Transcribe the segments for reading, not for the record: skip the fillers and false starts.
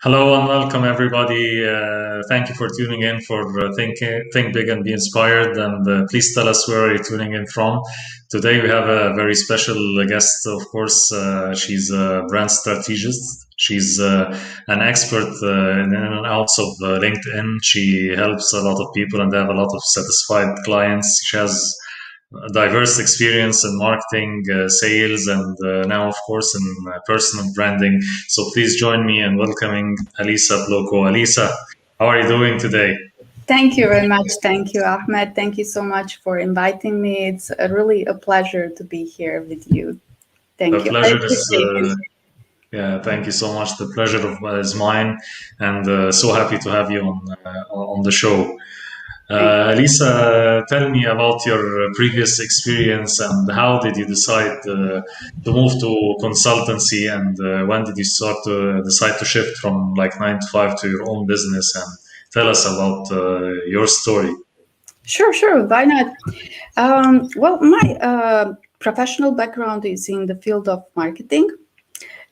Hello and welcome everybody. Thank you for tuning in for Think Big and Be Inspired. And please tell us where you're tuning in from. Today we have a very special guest, of course. She's a brand strategist. She's an expert in and outs of LinkedIn. She helps a lot of people and they have a lot of satisfied clients. She has diverse experience in marketing, sales, and now, of course, in personal branding. So please join me in welcoming Alisa Ploco. Alisa, how are you doing today? Thank you very much. Thank you, Ahmed. Thank you so much for inviting me. It's really a pleasure to be here with you. Thank The you. I pleasure is, appreciate it. yeah, thank you so much. The pleasure is mine, and so happy to have you on the show. Thank Alisa, tell me about your previous experience and how did you decide to move to consultancy and when did you start to decide to shift from like 9 to 5 to your own business and tell us about your story. Sure. Why not? Well, my professional background is in the field of marketing.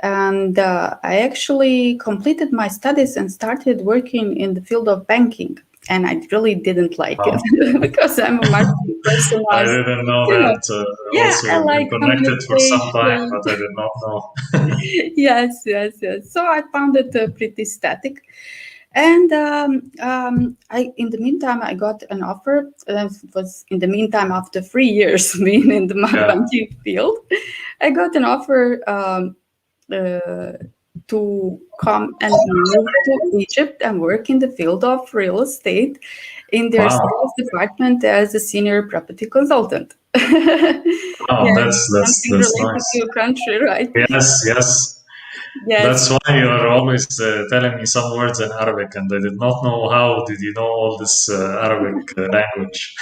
And I actually completed my studies and started working in the field of banking. And I really didn't like Wow. it because I'm a marketing person. I didn't know You know, that. yeah, Also, I we've been like connected for some time, communication. but I did not know. Yes. So I found it pretty static. And in the meantime, I got an offer. It was in the meantime after 3 years being in the Yeah. banking field. I got an offer uh, to come and move to Egypt and work in the field of real estate in their Wow. sales department as a senior property consultant. Wow. Yes, something That's related to nice. your country, right? Yes. Yes, That's why you are always telling me some words in Arabic, and I did not know how did you know all this Arabic language.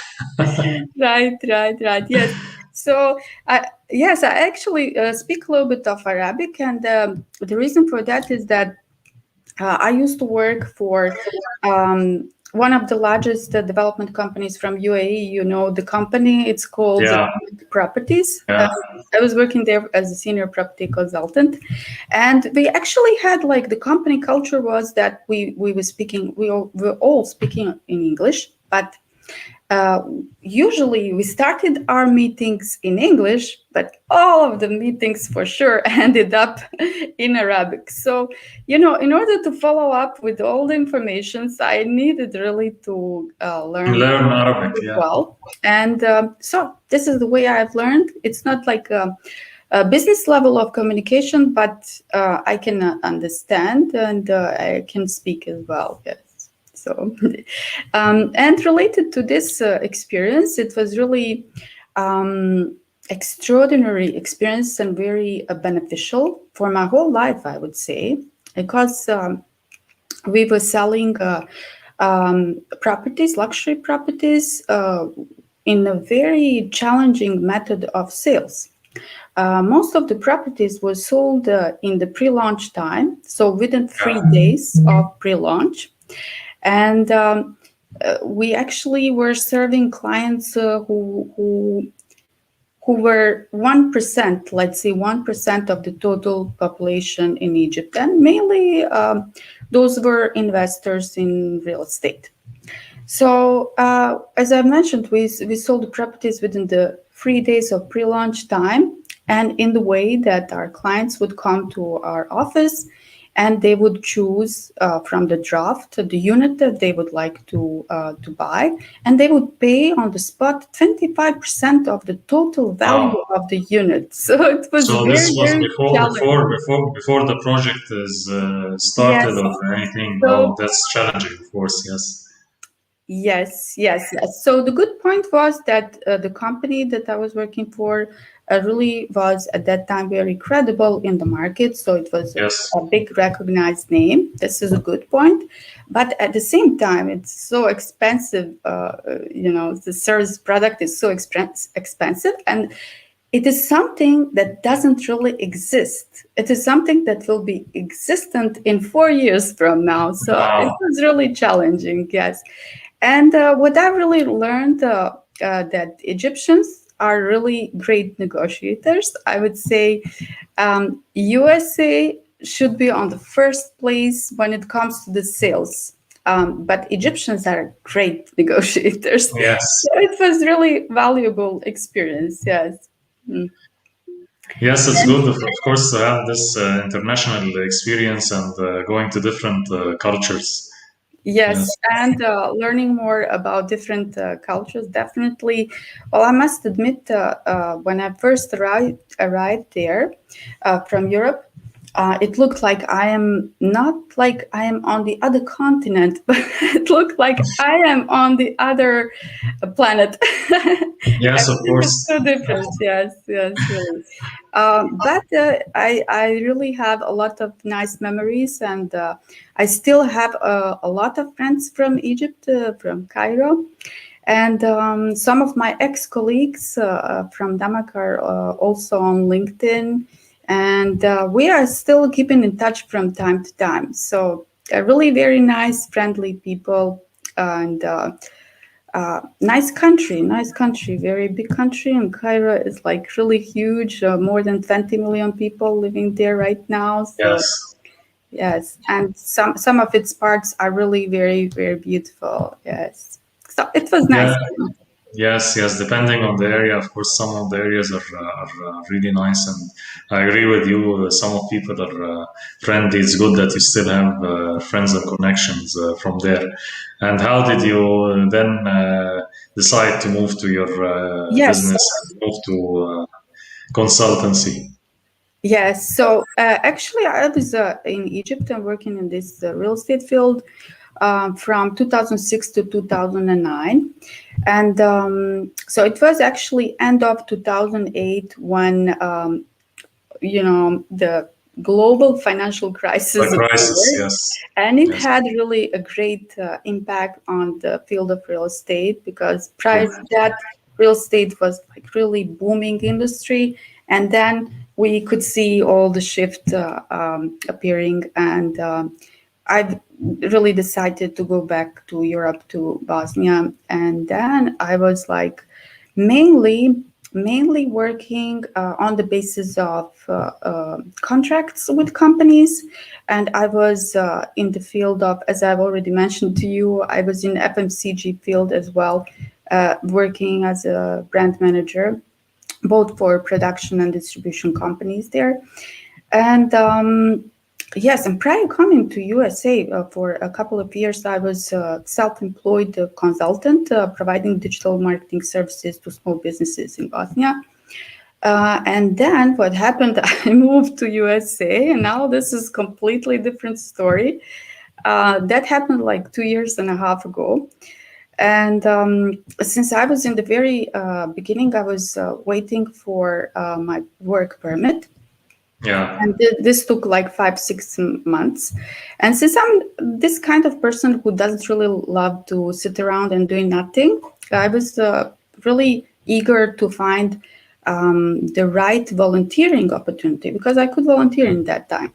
right. Yes. So, I actually speak a little bit of Arabic, and the reason for that is that I used to work for one of the largest development companies from UAE. You know the company. It's called Yeah, Properties. yeah. I was working there as a senior property consultant, and we actually had like the company culture was that we were all speaking in English, but uh, usually we started our meetings in English, but all of the meetings for sure ended up in Arabic. So, in order to follow up with all the informations, I needed really to learn Learn Arabic, as yeah. well. And so this is the way I've learned. It's not like a business level of communication, but I can understand and I can speak as well. Yes. So, and related to this experience, it was really extraordinary experience and very beneficial for my whole life, I would say, because we were selling properties, luxury properties, in a very challenging method of sales. Most of the properties were sold in the pre-launch time, so within 3 days of pre-launch. And we actually were serving clients who were 1%, let's say 1% of the total population in Egypt, and mainly those were investors in real estate. So, as I mentioned, we sold the properties within the 3 days of pre-launch time, and in the way that our clients would come to our office and they would choose from the draft the unit that they would like to buy, and they would pay on the spot 25% of the total value Wow. of the unit. So it was So this very, was very challenging. before the project is started Yes. or anything. So Oh, that's challenging, of course. Yes. yes. So the good point was that the company that I was working for really was at that time very credible in the market. So it was Yes. a big recognized name. This is a good point. But at the same time, it's so expensive. The service product is so expensive. And it is something that doesn't really exist. It is something that will be existent in 4 years from now. So it Wow. was really challenging, yes. And what I really learned that Egyptians are really great negotiators. I would say USA should be on the first place when it comes to the sales. But Egyptians are great negotiators. Yes. So it was really valuable experience. Yes. Mm. Yes, it's good, of course, to have this international experience and going to different cultures. Yes. Yes, and learning more about different cultures, definitely. Well, I must admit, when I first arrived there from Europe, it looked like I am not like I am on the other continent, but it looked like I am on the other planet. Yes, of Everything is course. so different. Yes, yes, really. But I really have a lot of nice memories, and I still have a lot of friends from Egypt, from Cairo. And some of my ex colleagues from Damak are also on LinkedIn. And we are still keeping in touch from time to time. So, really very nice, friendly people. And nice country, very big country. And Cairo is like really huge, more than 20 million people living there right now. So, Yes. yes, and some of its parts are really very, very beautiful. Yes, so it was Yeah. nice. Yes, yes. Depending on the area, of course, some of the areas are really nice, and I agree with you. Some of people are friendly. It's good that you still have friends and connections from there. And how did you then decide to move to your Yes, business and move to consultancy? yes. So actually, I was in Egypt and working in this real estate field from 2006 to 2009. And so it was actually end of 2008 when the global financial The crisis crisis, occurred, yes, and it yes, had really a great impact on the field of real estate, because prior true. to that, real estate was like really booming industry, and then we could see all the shift appearing, and I really decided to go back to Europe, to Bosnia, and then I was like mainly mainly working on the basis of contracts with companies. And I was in the field of, as I've already mentioned to you, I was in FMCG field as well, working as a brand manager both for production and distribution companies there. And yes, and prior coming to USA for a couple of years, I was a self-employed consultant providing digital marketing services to small businesses in Bosnia. And then what happened? I moved to USA, and now this is completely different story. That happened like 2 years and a half ago. And since I was in the very beginning, I was waiting for my work permit, Yeah, and this took like 5 6 months. And since I'm this kind of person who doesn't really love to sit around and doing nothing, I was really eager to find the right volunteering opportunity, because I could volunteer in that time.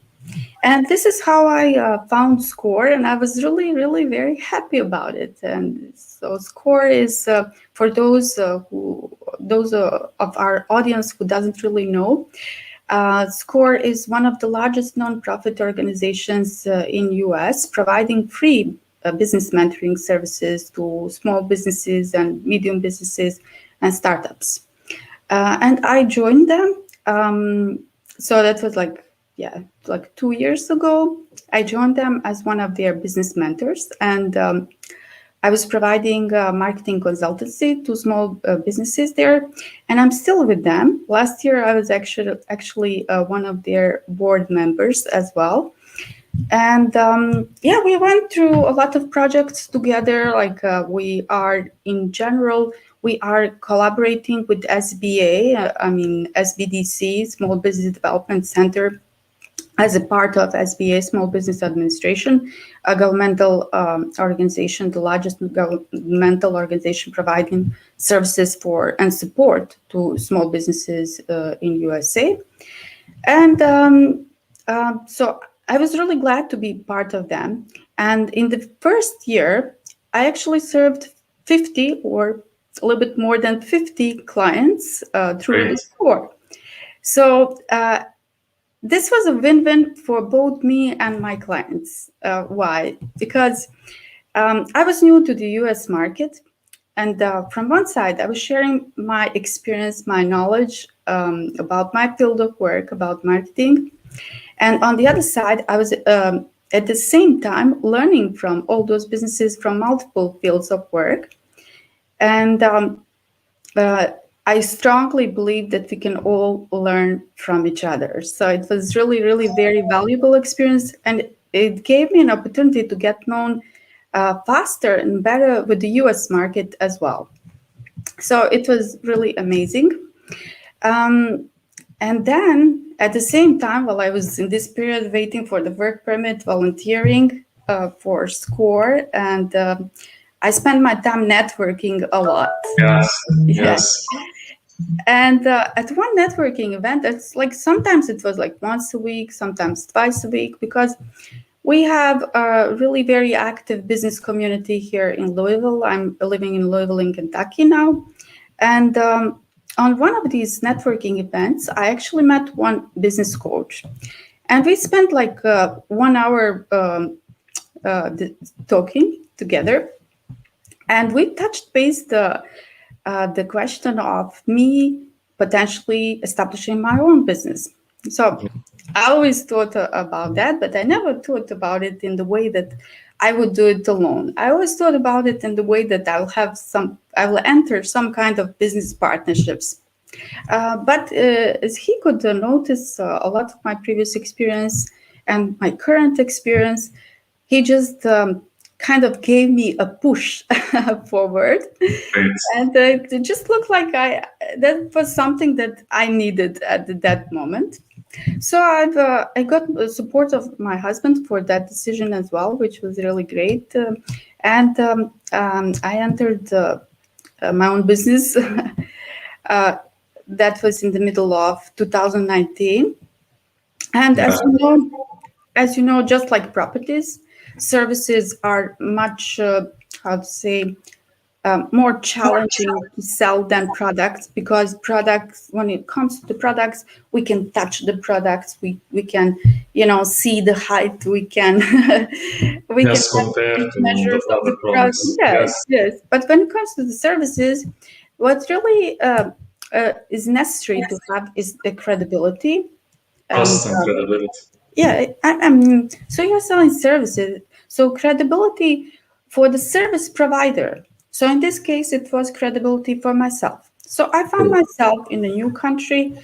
And this is how I found SCORE, and I was really, really very happy about it. And so SCORE is for those of our audience who doesn't really know. SCORE is one of the largest nonprofit organizations in US, providing free business mentoring services to small businesses and medium businesses and startups. And I joined them. So that was like, yeah, like 2 years ago. I joined them as one of their business mentors, and I was providing marketing consultancy to small businesses there, and I'm still with them. Last year, I was actually one of their board members as well. And yeah, we went through a lot of projects together. Like we are in general, we are collaborating with SBA, I mean SBDC, Small Business Development Center, as a part of SBA, Small Business Administration, a governmental organization, the largest governmental organization providing services for and support to small businesses in USA. And so I was really glad to be part of them. And in the first year, I actually served 50 or a little bit more than 50 clients through great. the store. So this was a win-win for both me and my clients. Why? Because I was new to the US market. And from one side, I was sharing my experience, my knowledge about my field of work, about marketing. And on the other side, I was at the same time learning from all those businesses from multiple fields of work. And uh, I strongly believe that we can all learn from each other. So it was really, really very valuable experience. And it gave me an opportunity to get known faster and better with the US market as well. So it was really amazing. Um, and then at the same time, while I was in this period waiting for the work permit, volunteering for SCORE, and I spent my time networking a lot. Yes, Yeah. yes, And at one networking event, it's like sometimes it was like once a week, sometimes twice a week, because we have a really very active business community here in Louisville. I'm living in Louisville, in Kentucky now. And on one of these networking events, I actually met one business coach. And we spent like 1 hour talking together. And we touched base the question of me potentially establishing my own business. So I always thought about that, but I never thought about it in the way that I would do it alone. I always thought about it in the way that I will enter some kind of business partnerships. But as he could notice a lot of my previous experience and my current experience, he just kind of gave me a push forward, great. and it just looked like that was something that I needed at that moment. So I got the support of my husband for that decision as well, which was really great. And I entered my own business. uh, that was in the middle of 2019. And Yeah, as you know, just like properties, services are much, how to say, more challenging to sell than products, because products, when it comes to the products, we can touch the products, we can, see the height, we can we can yes, have compared different to the measures of other the product. products. Yes, Yes, yes. But when it comes to the services, what really is necessary to have is the credibility. And trust and credibility. yeah, I mean, so you're selling services. So credibility for the service provider. So in this case, it was credibility for myself. So I found myself in a new country,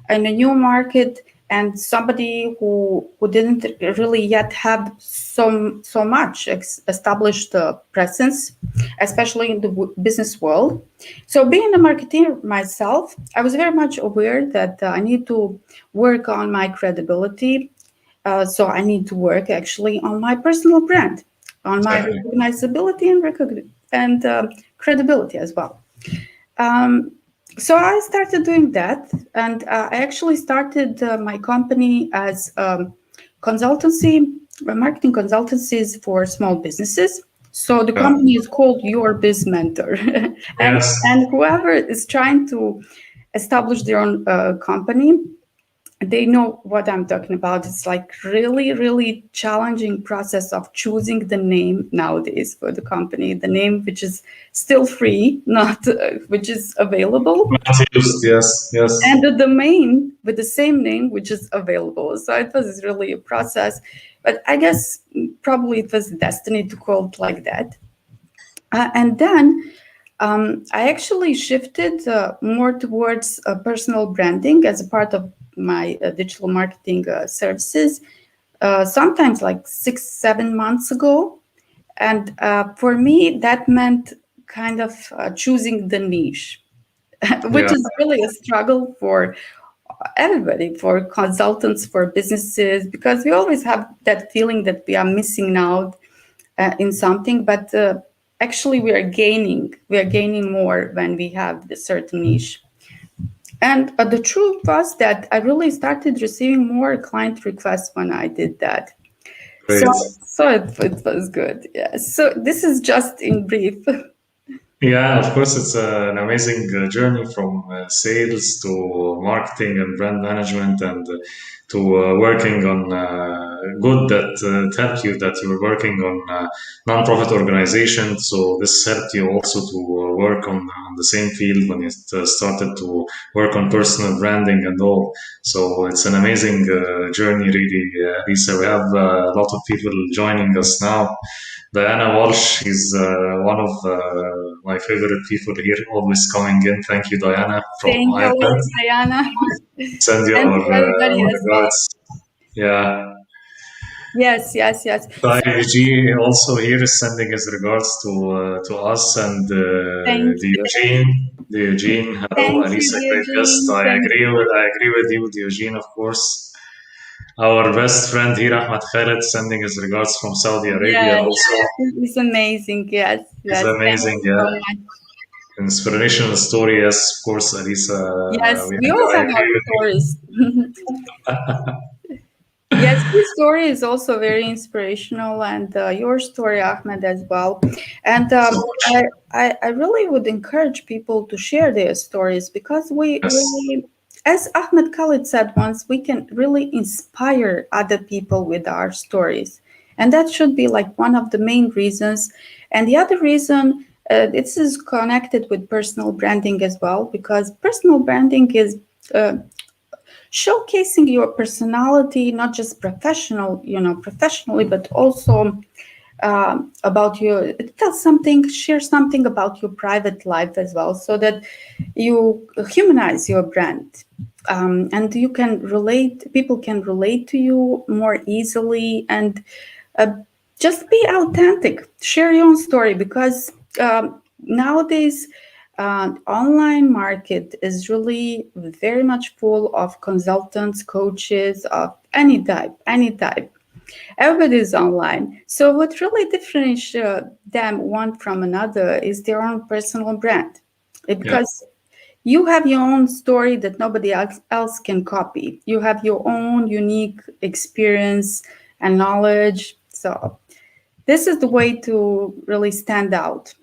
in a new market, and somebody who didn't really yet have so much established presence, especially in the business world. So being a marketer myself, I was very much aware that I need to work on my credibility. So I need to work actually on my personal brand, on my Exactly. recognizability and credibility as well. Um, so I started doing that, and I actually started my company as consultancy, marketing consultancies for small businesses. So the Yeah. company is called Your Biz Mentor, and Yes, and whoever is trying to establish their own company, they know what I'm talking about. It's like really, really challenging process of choosing the name nowadays for the company, the name which is still free, not which is available, not used. Yes, and yes, the domain with the same name which is available. So it was really a process, but I guess probably it was destiny to call it like that. And then I actually shifted more towards personal branding as a part of my digital marketing services, sometimes like 6, 7 months ago. And for me, that meant kind of choosing the niche, which yeah, is really a struggle for everybody, for consultants, for businesses, because we always have that feeling that we are missing out in something, but actually we are gaining more when we have the certain niche. And the truth was that I really started receiving more client requests when I did that. So great. so it was good. Yeah, so this is just in brief. Yeah, of course, it's an amazing journey from sales to marketing and brand management and to working on good that it helped you that you were working on non-profit organizations. So this helped you also to work on the same field when you started to work on personal branding and all. So it's an amazing journey, really, Lisa. We have a lot of people joining us now. Diana Walsh is one of my favorite people here, always coming in. Thank you, Diana from Saying hello Ireland. to Diana Send you and to everybody our as well. regards. Yeah. Yes, yes, yes. Tai So G also here is sending his regards to us and thank the you. Eugene. The Eugene, hello, Thank you, Alisa, great guest. Eugene. Thank you. I agree with you, the Eugene, of course. Our best friend here, Ahmad Khaled, sending his regards from Saudi Arabia Yes, also. it's amazing. Yes, It's yes. Thank amazing, you yeah. so much. Inspirational story, yes, of course, Alisa. Yes, We, we all I have our agree with you stories. Yes, your story is also very inspirational, and your story, Ahmed, as well. And so much. I really would encourage people to share their stories because Yes, as Ahmed Khalid said once, we can really inspire other people with our stories. And that should be like one of the main reasons. And the other reason, this is connected with personal branding as well, because personal branding is uh, showcasing your personality, not just professionally, but also about your tell something, share something about your private life as well, so that you humanize your brand, and you can relate. People can relate to you more easily, and uh, just be authentic. Share your own story because nowadays online market is really very much full of consultants, coaches of any type. Everybody is online. So what really differentiates them one from another is their own personal brand. yeah. Because you have your own story that nobody else can copy. You have your own unique experience and knowledge. So this is the way to really stand out.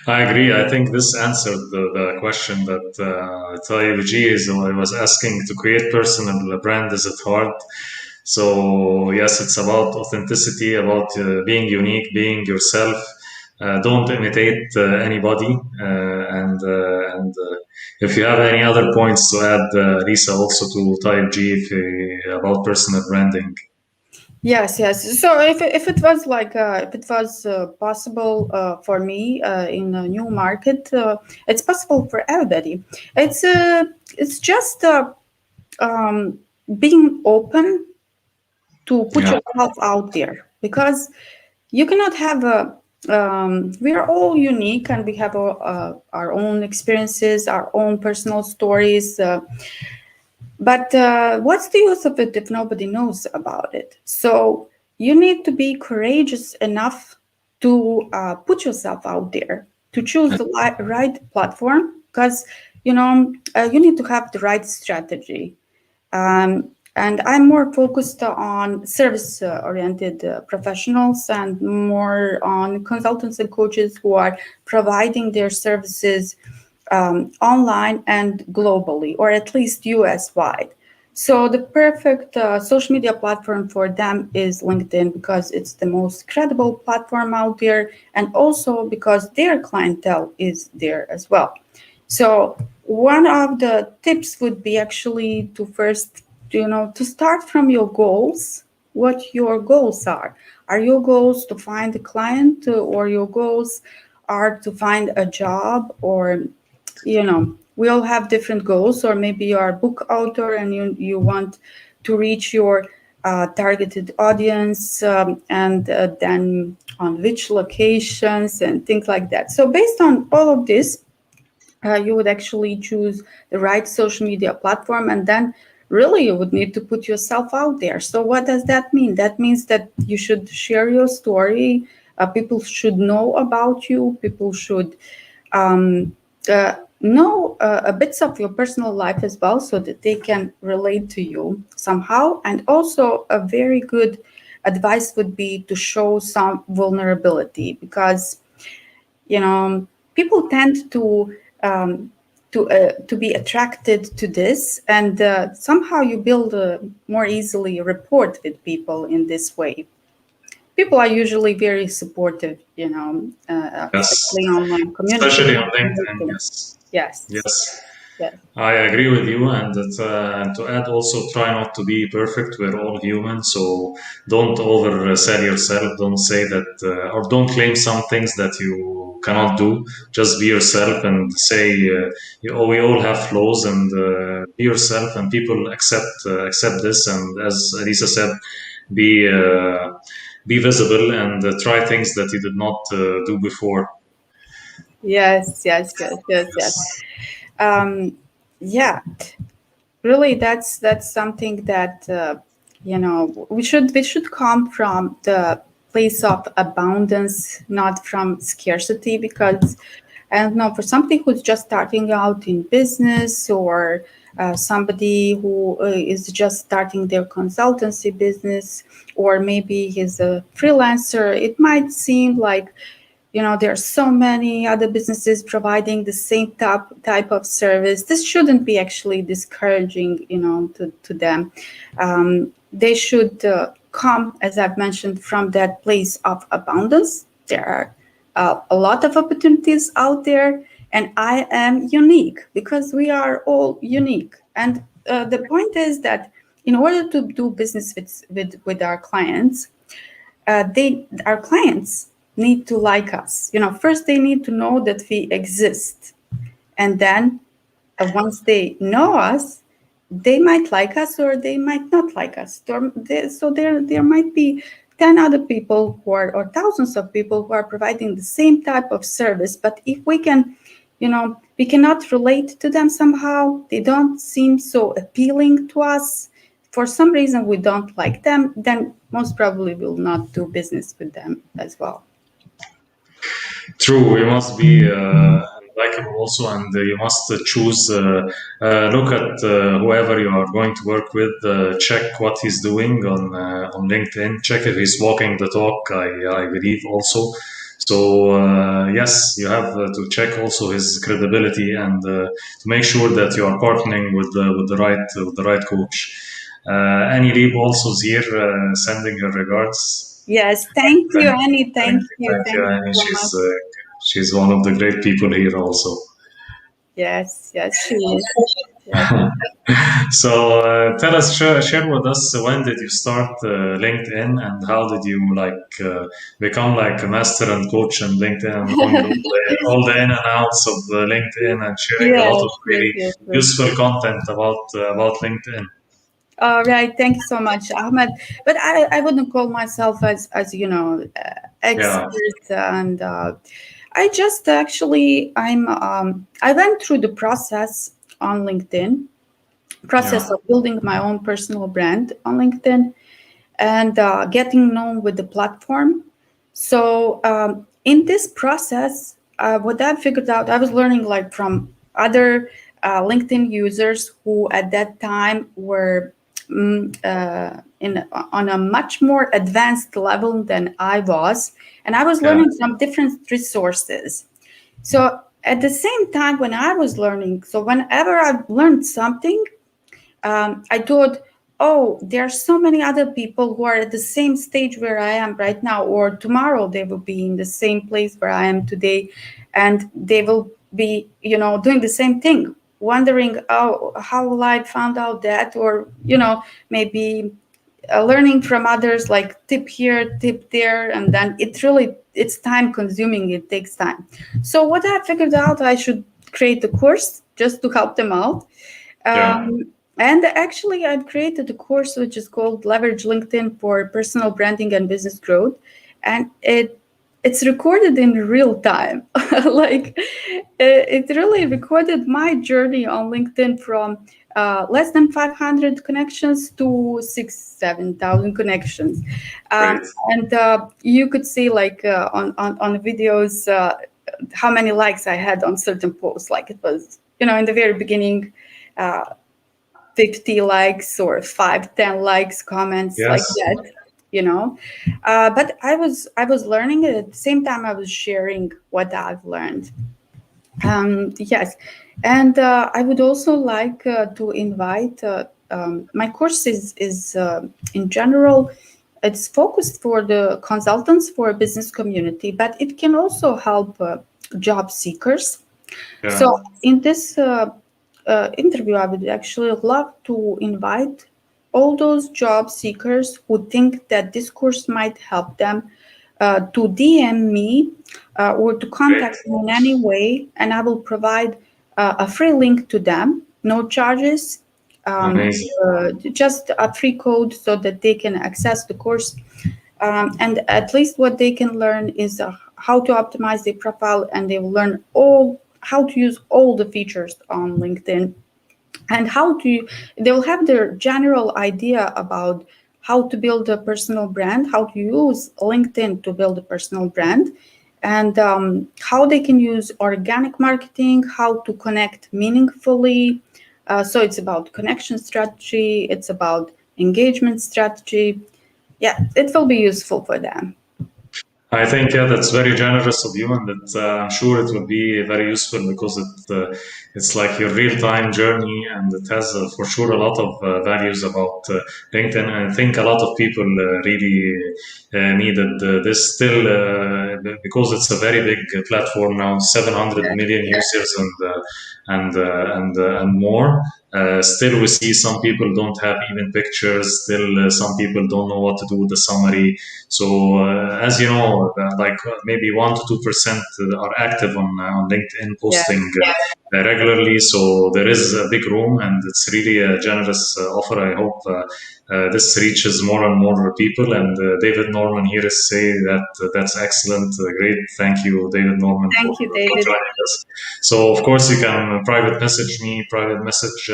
I agree. I think this answered the question that Tayyip G is was asking to create personal brand. Is it hard? So yes, it's about authenticity, about being unique, being yourself. Don't imitate anybody. And if you have any other points to add, Lisa, also to Type G about personal branding. Yes, yes. So if it was like if it was possible for me in a new market, it's possible for everybody. It's just being open to put Yeah. yourself out there because you cannot have a we are all unique and we have our own experiences, our own personal stories, but what's the use of it if nobody knows about it? So you need to be courageous enough to put yourself out there, to choose the right platform, because you need to have the right strategy. And I'm more focused on service oriented professionals and more on consultants and coaches who are providing their services online and globally, or at least US wide. So the perfect social media platform for them is LinkedIn because it's the most credible platform out there, and also because their clientele is there as well. So one of the tips would be actually to first, to start from your goals, what your goals are. Are your goals to find a client, or your goals are to find a job, or we all have different goals, or maybe you are a book author and you want to reach your targeted audience, and then on which locations and things like that. So based on all of this, you would actually choose the right social media platform, and then really you would need to put yourself out there. So what does that mean? That means that you should share your story. People should know about you. People should know a bits of your personal life as well, so that they can relate to you somehow. And also a very good advice would be to show some vulnerability, because people tend to be attracted to this, and somehow you build a more easily rapport with people in this way. People are usually very supportive, Yes, especially online especially communities. on LinkedIn. Yes, Yes, yes. yes, I agree with you, and to add also, try not to be perfect. We're all human, so don't oversell yourself. Don't say that, or don't claim some things that you cannot do. Just be yourself and say, we all have flaws, and be yourself, and people accept this. And as Alisa said, be uh, be visible and try things that you did not do before. yes, yes, yes, yes, yes. Um, yeah, really, that's something that we should come from the place of abundance, not from scarcity, because I don't know, for somebody who's just starting out in business, or somebody who is just starting their consultancy business, or maybe he's a freelancer, it might seem like, there are so many other businesses providing the same type of service. This shouldn't be actually discouraging, to them. They should come, as I've mentioned, from that place of abundance. There are a lot of opportunities out there, and I am unique because we are all unique. And the point is that in order to do business with our clients, our clients need to like us. First they need to know that we exist, and then once they know us, they might like us or they might not like us. So there might be 10 other people or thousands of people who are providing the same type of service, but if we cannot relate to them somehow, they don't seem so appealing to us, for some reason we don't like them, then most probably we'll not do business with them as well. True, you must be likable also, and you must choose. Look at whoever you are going to work with. Check what he's doing on LinkedIn. Check if he's walking the talk. I believe also. So yes, you have to check also his credibility and to make sure that you are partnering with the right coach. Annie Lieb also is here, sending her regards. Yes, thank you, Thank, Annie. thank Thank you, you. thank you, Thank you Annie. so much. She's one of the great people here also. Yes, yes, she is. Yes. So tell us, share with us, when did you start LinkedIn, and how did you become like a master and coach in LinkedIn, and knowing all the in and outs of LinkedIn, and sharing a lot Yes, of yes, really yes, yes. useful content about LinkedIn. All right, thank you so much, Ahmed. But I wouldn't call myself as Yeah, expert, and I just actually I went through the process on LinkedIn, process yeah, of building my own personal brand on LinkedIn, and getting known with the platform. So in this process, what I figured out, I was learning like from other LinkedIn users who at that time were on a much more advanced level than I was, and I was yeah, learning some different resources. So at the same time, when I was learning, so whenever I learned something, I thought, oh, there are so many other people who are at the same stage where I am right now, or tomorrow they will be in the same place where I am today, and they will be, doing the same thing, wondering, oh, how will I found out that, or maybe learning from others, like tip here, tip there, and then it's time consuming. It takes time. So what I figured out, I should create a course just to help them out. yeah. And actually, I've created a course which is called Leverage LinkedIn for Personal Branding and Business Growth, and it's recorded in real time. Like it really recorded my journey on LinkedIn from less than 500 connections to 7,000 connections, Great. and you could see like on videos how many likes I had on certain posts. Like it was, in the very beginning. Uh, 50 likes or 5, 10 likes, comments like Yes. that, but I was learning it. At the same time I was sharing what I've learned. Yes, and I would also like to invite. My course is in general, it's focused for the consultants for business community, but it can also help job seekers. Yeah, So in this interview, I would actually love to invite all those job seekers who think that this course might help them to DM me or to great, contact me in any way, and I will provide a free link to them, no charges, amazing. just a free code so that they can access the course. And at least what they can learn is how to optimize their profile, and they will learn all how to use all the features on LinkedIn, and how to they will have their general idea about how to build a personal brand, how to use LinkedIn to build a personal brand, and how they can use organic marketing, how to connect meaningfully. So it's about connection strategy, it's about engagement strategy. Yeah, it will be useful for them. I think yeah, that's very generous of you, and that I'm sure it will be very useful because it's like your real time journey, and it has for sure a lot of values about LinkedIn. And I think a lot of people really needed this still because it's a very big platform now, 700 million users and more. Still, we see some people don't have even pictures. Still, some people don't know what to do with the summary. So, as you know, like maybe 1 to 2% are active on LinkedIn, posting Yes. regularly. So there is a big room, and it's really a generous offer. I hope this reaches more and more people. And David Norman here is saying that that's excellent, great. Thank you, David Norman, Thank you, for David. joining us. So, of course, you can private message me, private message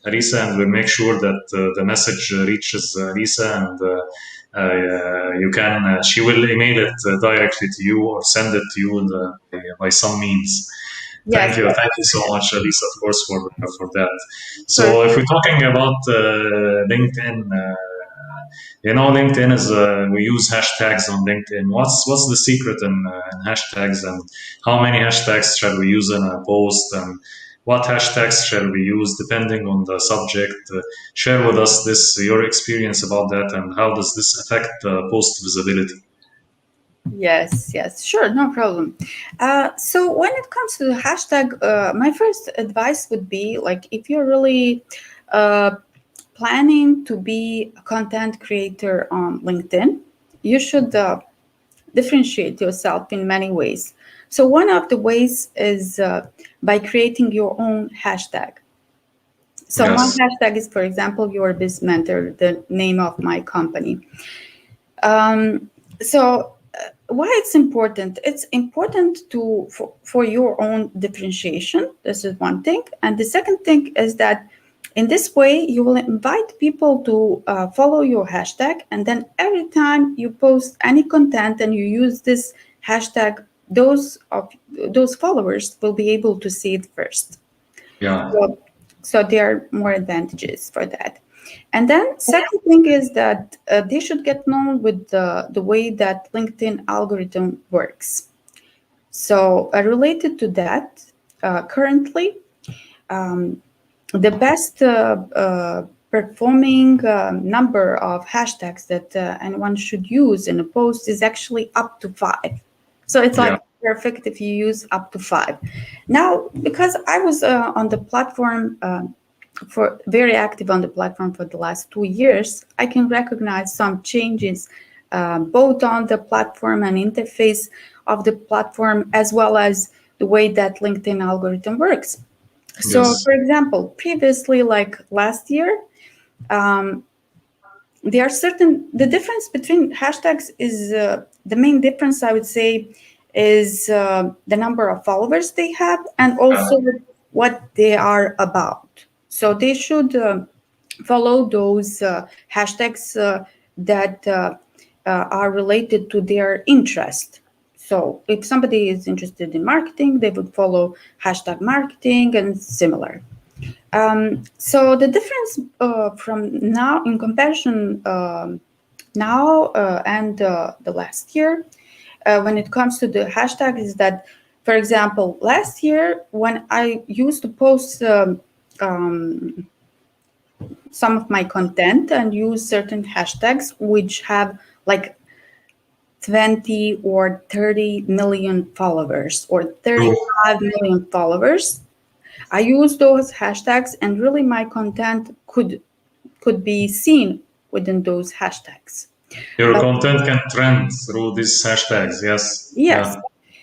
Alisa, and we'll make sure that the message reaches Alisa, and you can she will email it directly to you or send it to you by some means. Yes, Thank you so much, Alisa, of course, for that. So, if perfect. we're talking about LinkedIn, LinkedIn is we use hashtags on LinkedIn. What's the secret in hashtags, and how many hashtags shall we use in a post, and what hashtags shall we use depending on the subject? Share with us this your experience about that, and how does this affect post visibility? Yes, yes, sure, no problem. So when it comes to the hashtag, my first advice would be like if you're really uh, planning to be a content creator on LinkedIn, you should differentiate yourself in many ways. So one of the ways is by creating your own hashtag. So my Yes. hashtag is, for example, your biz mentor, the name of my company. So why it's important? It's important for your own differentiation. This is one thing, and the second thing is that in this way you will invite people to follow your hashtag, and then every time you post any content and you use this hashtag, those followers will be able to see it first. Yeah. So there are more advantages for that. And then second thing is that they should get known with the way that LinkedIn algorithm works. So related to that, currently the best performing number of hashtags that anyone should use in a post is actually up to 5. So it's Yeah. like perfect if you use up to 5. Now, because I was on the platform for very active on the platform for the last 2 years, I can recognize some changes both on the platform and interface of the platform, as well as the way that LinkedIn algorithm works. So, Yes. for example, previously, like last year, um, there are certain the difference between hashtags is the main difference I would say is the number of followers they have, and Yeah. also what they are about. So they should follow those hashtags that are related to their interest. So if somebody is interested in marketing, they would follow hashtag marketing and similar. So the difference from now in comparison now and the last year when it comes to the hashtag is that For example, last year when I used to post some of my content and use certain hashtags which have like 20 or 30 million followers or 35 million followers, I use those hashtags and really my content could be seen within those hashtags. Your But content can trend through these hashtags. Yes. yes,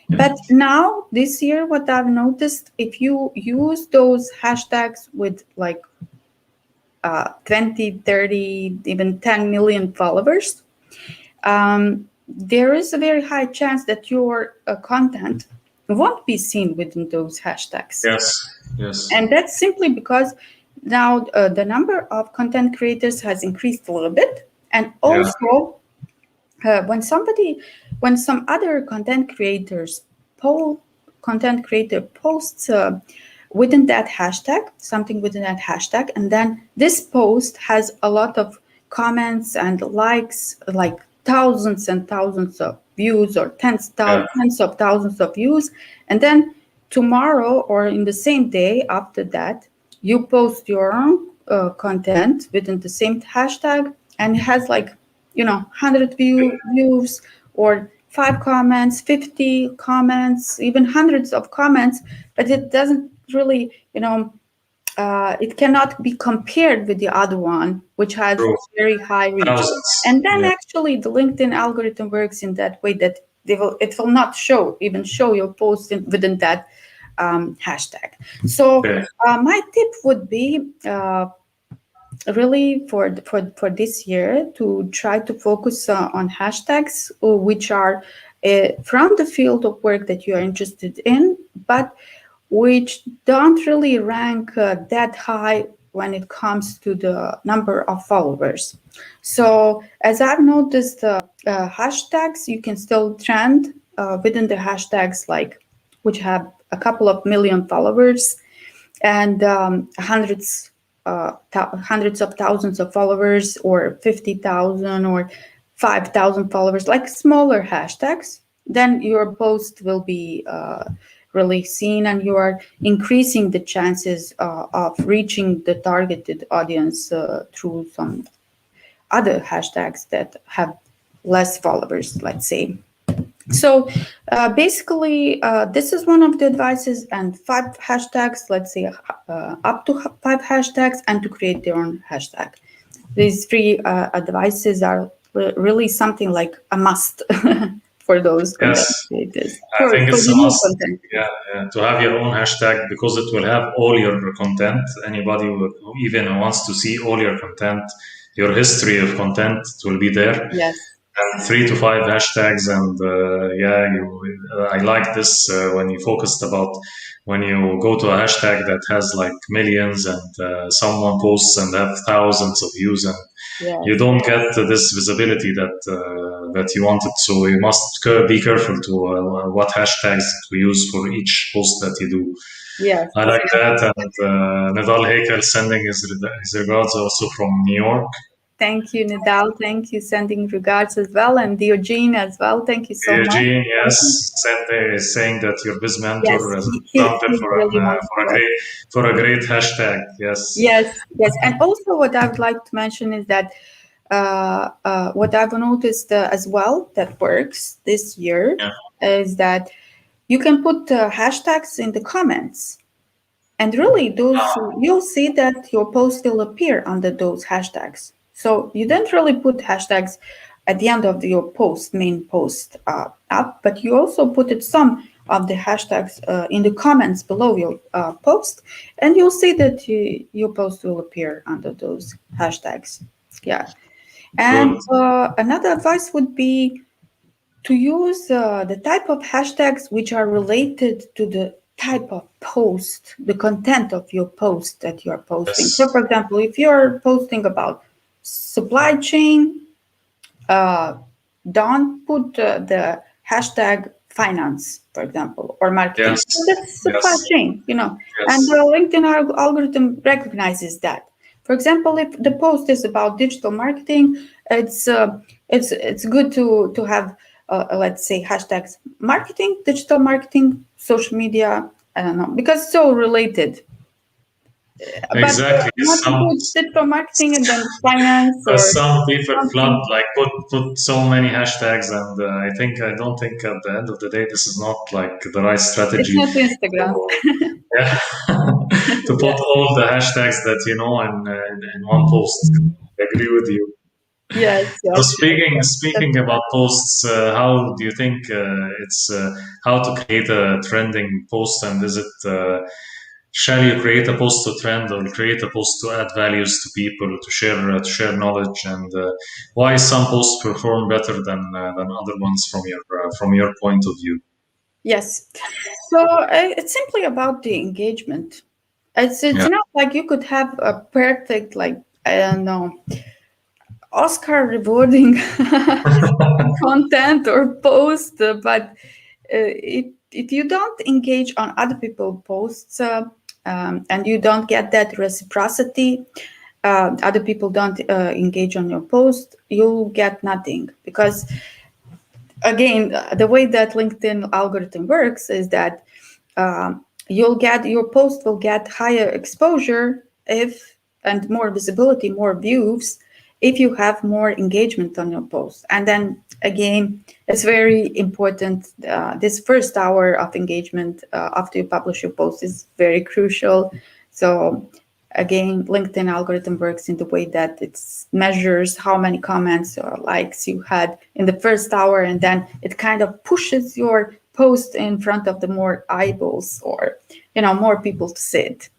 but now this year what I've noticed, if you use those hashtags with like 20, 30, even 10 million followers, there is a very high chance that your content won't be seen within those hashtags. Yes. Yes. And that's simply because now the number of content creators has increased a little bit. And also, when some other content creator posts within that hashtag, something within that hashtag, and then this post has a lot of comments and likes, like thousands and thousands of views or tens of thousands of views, and then tomorrow or in the same day after that, you post your own content within the same hashtag, and it has like 100 views or 5 comments, 50 comments, even hundreds of comments, but it doesn't really, it cannot be compared with the other one, which has very high reach. And then actually the LinkedIn algorithm works in that way that it will not show your post within that hashtag. So my tip would be really for this year to try to focus on hashtags which are from the field of work that you are interested in, but which don't really rank that high when it comes to the number of followers. So as I've noticed, hashtags, you can still trend within the hashtags like which have a couple of million followers and hundreds of thousands of followers, or 50,000 or 5,000 followers, like smaller hashtags. Then your post will be really seen, and you are increasing the chances of reaching the targeted audience through some other hashtags that have less followers, let's say. So basically, this is one of the advices, and 5 hashtags, let's say up to 5 hashtags, and to create their own hashtag. These 3 advices are really something like a must for those content creators. I think it's a must. To have your own hashtag, because it will have all your content. Anybody who even wants to see all your content, your history of content, will be there. Yes. And 3 to 5 hashtags, and I like this when you focused about when you go to a hashtag that has like millions, and someone posts and have thousands of views, and you don't get this visibility that you wanted. So you must be careful to what hashtags to use for each post that you do. Yes, I like that. And Nidal Heikel sending his regards also from New York. Thank you, Nidal. Thank you. Sending regards as well. And Eugene as well. Thank you so much. Eugene, yes, saying that your biz mentor has example for a great hashtag. Yes. Yes. And also what I would like to mention is that what I've noticed as well that works this year is that you can put hashtags in the comments. And really, you'll see that your post will appear under those hashtags. So you don't really put hashtags at the end of your main post up, but you also put some of the hashtags in the comments below your post, and you'll see that your post will appear under those hashtags. Yeah. And another advice would be to use the type of hashtags which are related to the type of post, the content of your post that you're posting. So, for example, if you're posting about supply chain, don't put the hashtag finance, for example, or marketing. That's supply chain, and the LinkedIn algorithm recognizes that. For example, if the post is about digital marketing, it's good to have let's say hashtags marketing, digital marketing, social media. I don't know, because so related. But Exactly. not to Some do digital marketing and then finance or some people flood, something. like put so many hashtags, and I don't think at the end of the day this is not like the right It's strategy not Instagram. to, yeah, to put Yes, all the hashtags that you know in one post. I agree with you. yes, So yes, yes. speaking about posts, how do you think it's how to create a trending post, and is it shall you create a post to trend or create a post to add values to people to share knowledge, and why some posts perform better than other ones from your point of view? Yes. So it's simply about the engagement. It's Yeah. not like you could have a perfect, like, I don't know, Oscar rewarding content or post, but if you don't engage on other people's posts, and you don't get that reciprocity, other people don't engage on your post, you'll get nothing. Because again, the way that LinkedIn algorithm works is that you'll get your post will get higher exposure if and more visibility, more views if you have more engagement on your post. And then again, it's very important. This first hour of engagement after you publish your post is very crucial. So again, LinkedIn algorithm works in the way that it measures how many comments or likes you had in the first hour, and then it kind of pushes your post in front of the more eyeballs, or more people to see it.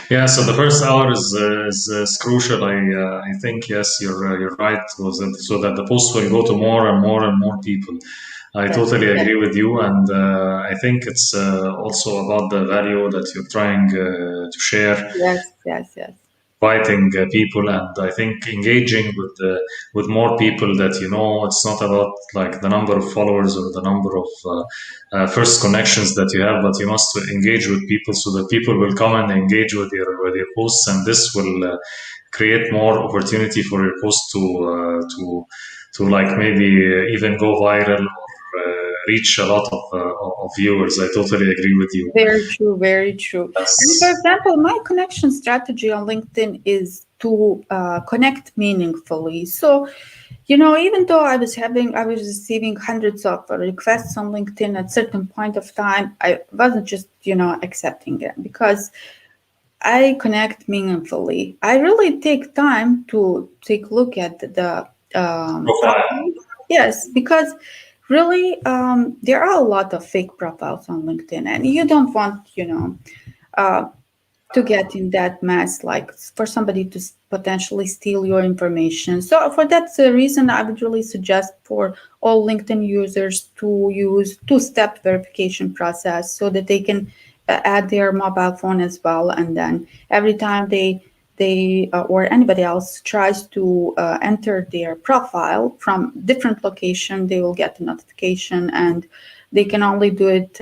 Yeah, so the first hour is crucial. I think yes, you're right. So that the post will go to more and more and more people. I Yes, totally agree with you, and I think it's also about the value that you're trying to share, yes, yes, yes. inviting people, and I think engaging with more people that you know. It's not about like the number of followers or the number of first connections that you have, but you must engage with people so that people will come and engage with your posts, and this will create more opportunity for your post to like maybe even go viral or reach a lot of viewers. I totally agree with you. Very true, very true. And for That's example, my connection strategy on LinkedIn is to connect meaningfully. So, even though I was receiving hundreds of requests on LinkedIn at certain point of time, I wasn't just, accepting it, because I connect meaningfully. I really take time to take a look at the profile. profile. Yes, because really, there are a lot of fake profiles on LinkedIn, and you don't want, uh, to get in that mess, like for somebody to potentially steal your information. So for that reason, I would really suggest for all LinkedIn users to use two-step verification process so that they can add their mobile phone as well, and then every time they or anybody else tries to enter their profile from different location, they will get a notification, and they can only do it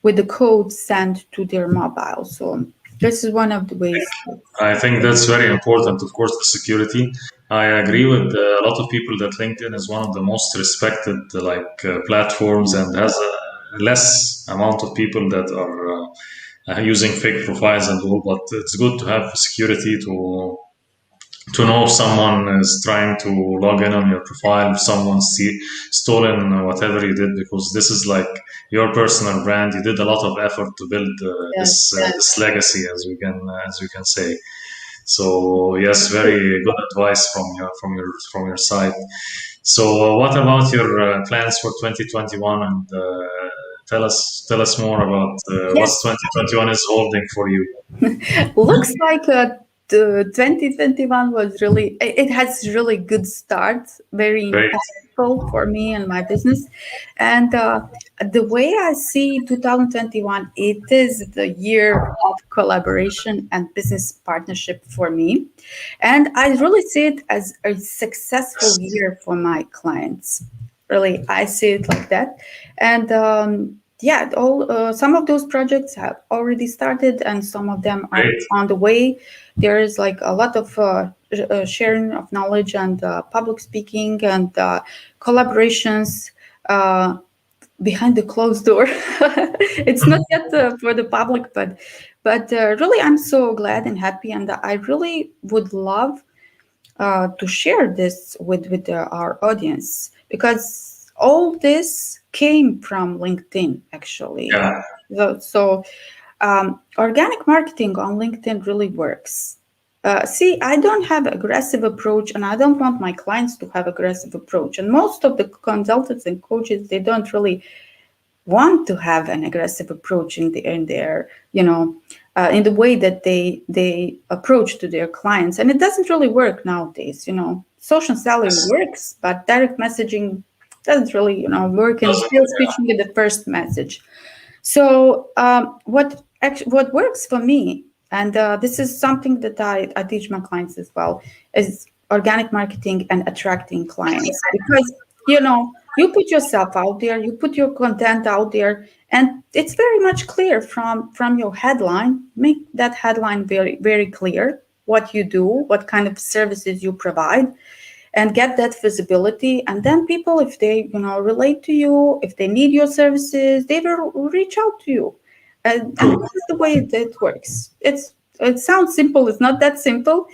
with the code sent to their mobile. So this is one of the ways. I think that's very important, of course, the security. I agree with a lot of people that LinkedIn is one of the most respected platforms and has a less amount of people that are using fake profiles and all. But it's good to have security to know if someone is trying to log in on your profile, if someone's stolen whatever you did, because this is like your personal brand. You did a lot of effort to build Yes, this legacy, as we can say. So yes, very good advice from your side. So what about your plans for 2021, and tell us more about what yes. 2021 is holding for you. Looks like the 2021 was really, it has really good start, very Great. impactful for me and my business. And the way I see 2021, it is the year of collaboration and business partnership for me. And I really see it as a successful year for my clients. Really, I see it like that. And yeah, some of those projects have already started, and some of them are Great. on the way. There is like a lot of sharing of knowledge and public speaking and collaborations behind the closed door. It's not yet for the public, but really, I'm so glad and happy, and I really would love to share this with our audience, because all this came from LinkedIn actually. Yeah. So organic marketing on LinkedIn really works. See, I don't have aggressive approach, and I don't want my clients to have aggressive approach. And most of the consultants and coaches, they don't really want to have an aggressive approach in their in the way that they approach to their clients, and it doesn't really work nowadays. Social selling Yes. works, but direct messaging doesn't really work, and Doesn't. sales pitching is the first message. So what works for me, and this is something that I teach my clients as well, is organic marketing and attracting clients. Because you put yourself out there, you put your content out there, and it's very much clear from your headline. Make that headline very very clear, what you do, what kind of services you provide, and get that visibility. And then people, if they relate to you, if they need your services, they will reach out to you. And True. this is the way that it works. It sounds simple. It's not that simple.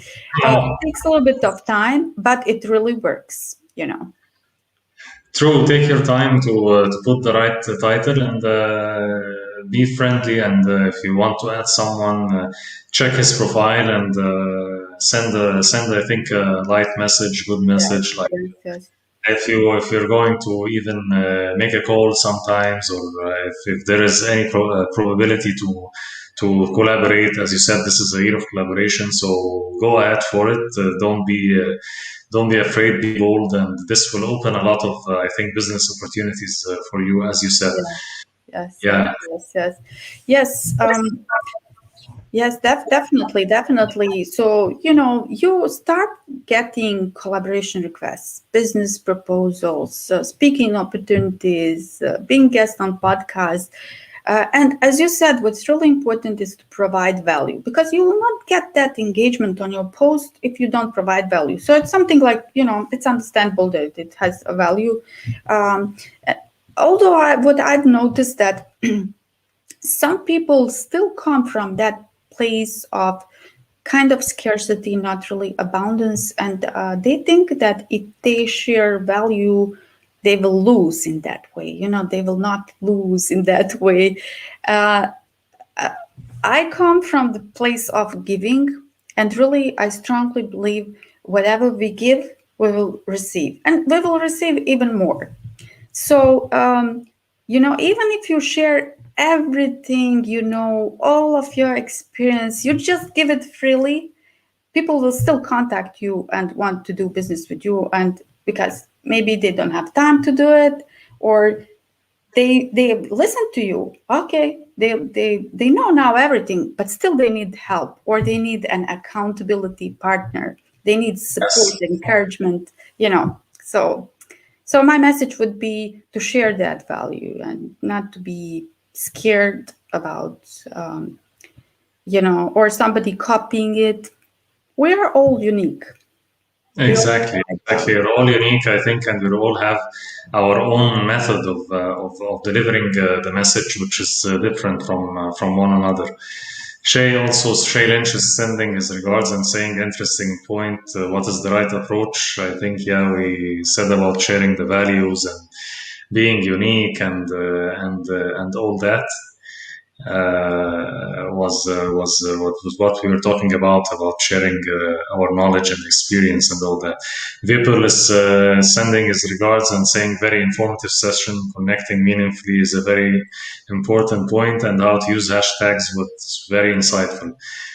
It takes a little bit of time, but it really works. True. Take your time to put the right title and be friendly. And if you want to add someone, check his profile and send. I think a light message, good Yes, message. Like yes, yes. if you're going to even make a call sometimes, or if there is any probability to collaborate, as you said, this is a year of collaboration. So go ahead for it. Don't be afraid. Be bold, and this will open a lot of I think business opportunities for you, as you said. Yes, yes, yes, Yeah, yes, yes. Yes, yes, definitely, definitely. So, you start getting collaboration requests, business proposals, speaking opportunities, being guest on podcasts. And as you said, what's really important is to provide value, because you will not get that engagement on your post if you don't provide value. So it's something like, it's understandable that it has a value. Um, Although what I've noticed that some people still come from that place of kind of scarcity, not really abundance, and they think that if they share value, they will lose in that way. They will not lose in that way. Uh, I come from the place of giving, and really, I strongly believe whatever we give, we will receive, and we will receive even more. So, even if you share everything, all of your experience, you just give it freely, people will still contact you and want to do business with you. And because maybe they don't have time to do it, or they listen to you. Okay, they know now everything, but still they need help, or they need an accountability partner. They need support, yes, encouragement, so my message would be to share that value and not to be scared about, or somebody copying it. We're all unique. We all exactly, provide exactly. value. We're all unique, I think, and we all have our own method of delivering the message, which is different from one another. Shay Lynch is sending his regards and saying, interesting point. What is the right approach? I think, yeah, we said about sharing the values and being unique and all that what we were talking about sharing our knowledge and experience and all that. Vipul is sending his regards and saying very informative session. Connecting meaningfully is a very important point, and how to use hashtags was very insightful.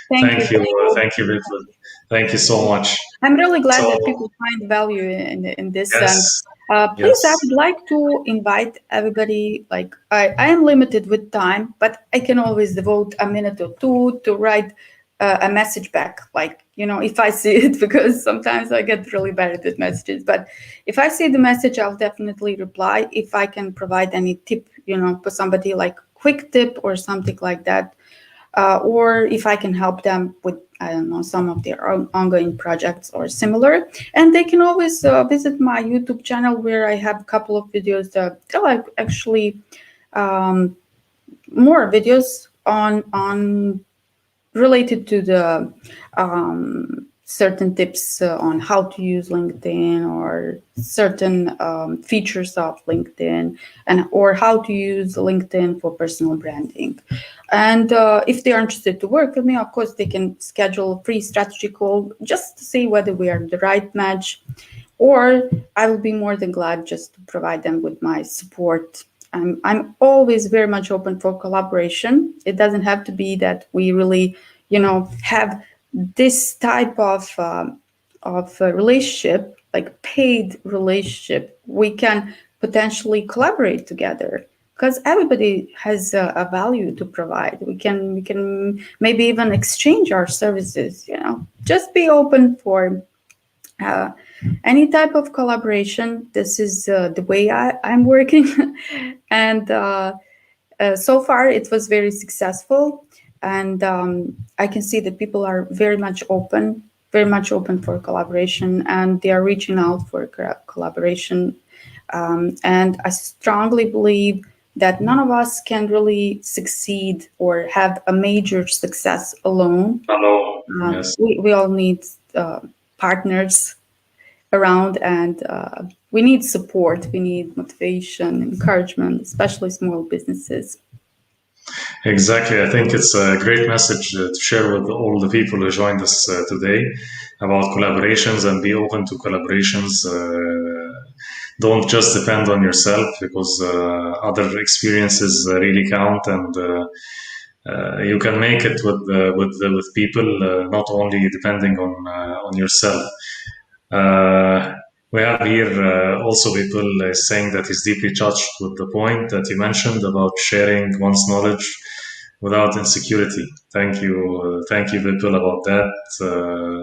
Thank you. Thank you, Vipul. Thank you so much. I'm really glad So that people find value in this. And yes, please, I yes, would like to invite everybody. Like, I am limited with time, but I can always devote a minute or two to write a message back, like, if I see it, because sometimes I get really bad at messages. But if I see the message, I'll definitely reply. If I can provide any tip, for somebody, like quick tip or something like that, or if I can help them with, I don't know, some of their own ongoing projects or similar. And they can always visit my YouTube channel, where I have a couple of videos that are actually more videos on related to the certain tips on how to use LinkedIn, or certain features of LinkedIn, and or how to use LinkedIn for personal branding. And if they are interested to work with me, of course, they can schedule a free strategy call just to see whether we are the right match, or I will be more than glad just to provide them with my support. I'm always very much open for collaboration. It doesn't have to be that we really, have this type of relationship, like paid relationship. We can potentially collaborate together, because everybody has a value to provide. We can maybe even exchange our services. Just be open for uh, any type of collaboration. This is the way I'm working. And so far it was very successful. And I can see that people are very much open for collaboration, and they are reaching out for collaboration. And I strongly believe that none of us can really succeed or have a major success alone. Hello. Yes. We all need partners around, and we need support, we need motivation, encouragement, especially small businesses. Exactly. I think it's a great message to share with all the people who joined us today about collaborations, and be open to collaborations. Don't just depend on yourself, because other experiences really count, and you can make it with people, not only depending on yourself. We have here also people saying that he's deeply touched with the point that you mentioned about sharing one's knowledge without insecurity. Thank you, Vipul, about that.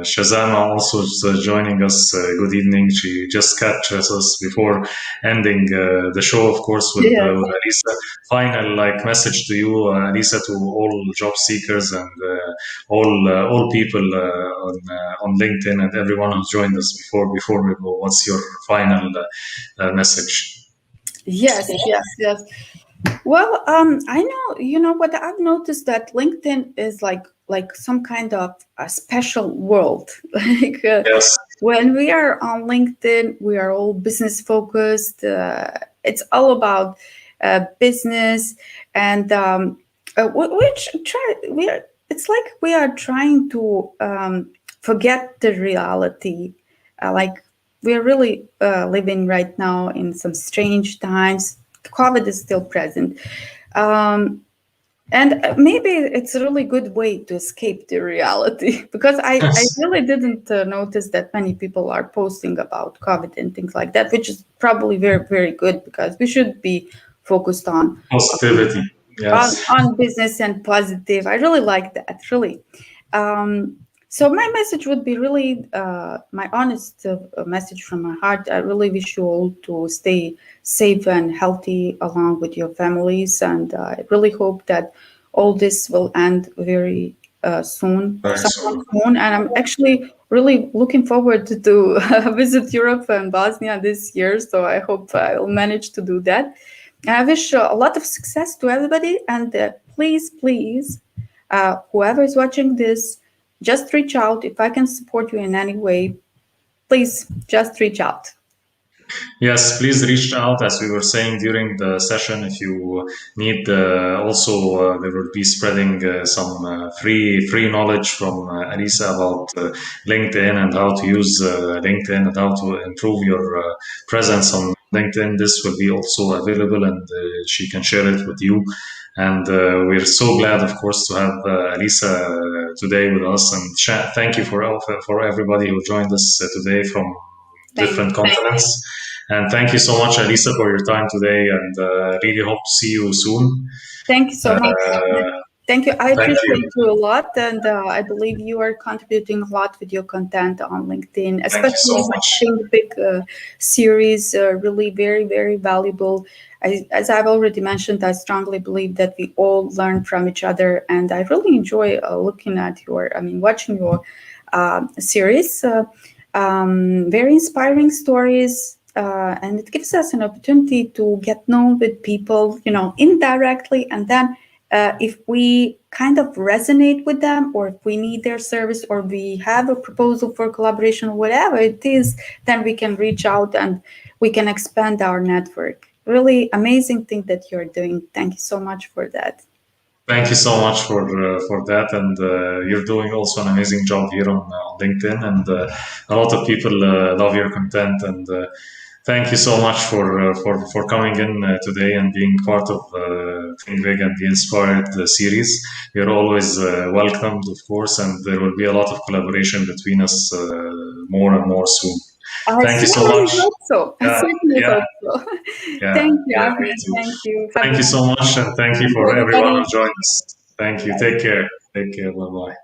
Shazama also is joining us. Good evening. She just catches us before ending the show, of course, Yes. with Alisa. Final message to you, Alisa, to all job seekers and all people on LinkedIn, and everyone who's joined us before we go. What's your final message? Yes, yes. Well, I know, what I've noticed, that LinkedIn is like some kind of a special world. Like Yes. when we are on LinkedIn, we are all business focused. It's all about business, and it's like we are trying to forget the reality. Like we're really living right now in some strange times. COVID is still present. And maybe it's a really good way to escape the reality, because I really didn't notice that many people are posting about COVID and things like that, which is probably very, very good, because we should be focused on Positivity. Yes. on business and positive. I really like that, really. So my message would be really my honest message from my heart. I really wish you all to stay safe and healthy along with your families, and I really hope that all this will end very soon, Very somewhat soon. soon. And I'm actually really looking forward to visit Europe and Bosnia this year. So I hope I'll manage to do that. And I wish a lot of success to everybody. And please, whoever is watching this, just reach out. If I can support you in any way, please just reach out. Yes, please reach out, as we were saying during the session. If you need, also they will be spreading some free knowledge from Alisa about LinkedIn, and how to use LinkedIn, and how to improve your presence on LinkedIn. This will be also available, and she can share it with you. And we're so glad, of course, to have Alisa today with us. And thank you for everybody who joined us today from different continents. And thank you so much, Alisa, for your time today, and really hope to see you soon. Thank you so much. Thank you. I Thank appreciate you. you a lot, and I believe you are contributing a lot with your content on LinkedIn, Thank you so especially the much. Think Big series. Really, very, very valuable. As I've already mentioned, I strongly believe that we all learn from each other, and I really enjoy looking at watching your series. Very inspiring stories. And it gives us an opportunity to get known with people, indirectly, and then if we kind of resonate with them, or if we need their service, or we have a proposal for collaboration, or whatever it is, then we can reach out and we can expand our network. Really amazing thing that you're doing. Thank you so much for that. Thank you so much for that, and you're doing also an amazing job here on LinkedIn, and a lot of people love your content. And thank you so much for coming in today and being part of Think Big and Be Inspired series. You're always welcomed, of course, and there will be a lot of collaboration between us more and more soon. I Thank you so certainly much. hope so. I Yeah, certainly yeah, hope so. yeah, Thank you, yeah. Me Ahmed. too. Thank you. Have Thank a you so much, and thank you thank you, for everyone who everybody. joined us. Thank you. Bye. Take care. Take care. Bye bye.